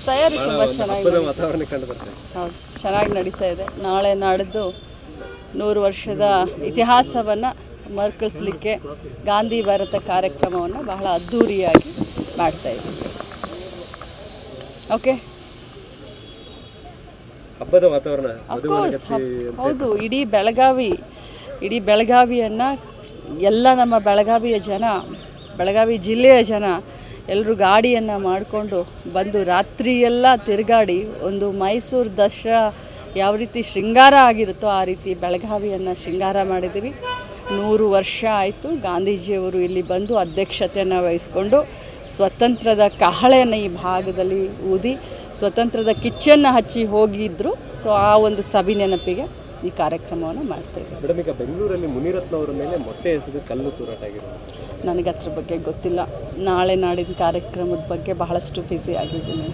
ತಯಾರಿ ತುಂಬ ಚೆನ್ನಾಗಿ ಹೌದು, ಚೆನ್ನಾಗಿ ನಡೀತಾ ಇದೆ. ನಾಳೆ ನಾಡಿದ್ದು 100 ವರ್ಷದ ಇತಿಹಾಸವನ್ನು ಮರುಕಳಿಸಲಿಕ್ಕೆ ಗಾಂಧಿ ಭಾರತ ಕಾರ್ಯಕ್ರಮವನ್ನು ಬಹಳ ಅದ್ಧೂರಿಯಾಗಿ ಮಾಡ್ತಾ ಇದ್ದೀವಿ. ಓಕೆ, ಹಬ್ಬದ ವಾತಾವರಣ ಹೌದು. ಇಡೀ ಬೆಳಗಾವಿಯನ್ನು ಎಲ್ಲ ನಮ್ಮ ಬೆಳಗಾವಿಯ ಜನ, ಬೆಳಗಾವಿ ಜಿಲ್ಲೆಯ ಜನ ಎಲ್ಲರೂ ಗಾಡಿಯನ್ನು ಮಾಡಿಕೊಂಡು ಬಂದು ರಾತ್ರಿಯೆಲ್ಲ ತಿರುಗಾಡಿ ಒಂದು ಮೈಸೂರು ದಸರಾ ಯಾವ ರೀತಿ ಶೃಂಗಾರ ಆಗಿರುತ್ತೋ ಆ ರೀತಿ ಬೆಳಗಾವಿಯನ್ನು ಶೃಂಗಾರ ಮಾಡಿದ್ದೀವಿ. 100 ವರ್ಷ ಆಯಿತು ಗಾಂಧೀಜಿಯವರು ಇಲ್ಲಿ ಬಂದು ಅಧ್ಯಕ್ಷತೆಯನ್ನು ವಹಿಸ್ಕೊಂಡು ಸ್ವತಂತ್ರದ ಕಹಳೆಯನ್ನು ಈ ಭಾಗದಲ್ಲಿ ಊದಿ ಸ್ವತಂತ್ರದ ಕಿಚ್ಚನ್ನು ಹಚ್ಚಿ ಹೋಗಿದ್ರು. ಸೊ ಆ ಒಂದು ಸಭೆ ನೆನಪಿಗೆ ಈ ಕಾರ್ಯಕ್ರಮವನ್ನು ಮಾಡ್ತೇವೆ. ಮೇಡಮ್, ಈಗ ಬೆಂಗಳೂರಲ್ಲಿ ಮುನಿರತ್ನ ಅವರ ಮೇಲೆ ಮೊಟ್ಟೆ ಎಸೆದು ಕಲ್ಲು ತೂರಾಟ ಆಗಿದೆ. ನನಗೆ ಅದ್ರ ಬಗ್ಗೆ ಗೊತ್ತಿಲ್ಲ. ನಾಳೆ ನಾಡಿನ ಕಾರ್ಯಕ್ರಮದ ಬಗ್ಗೆ ಬಹಳಷ್ಟು ಬ್ಯುಸಿ ಆಗಿದ್ದೀನಿ.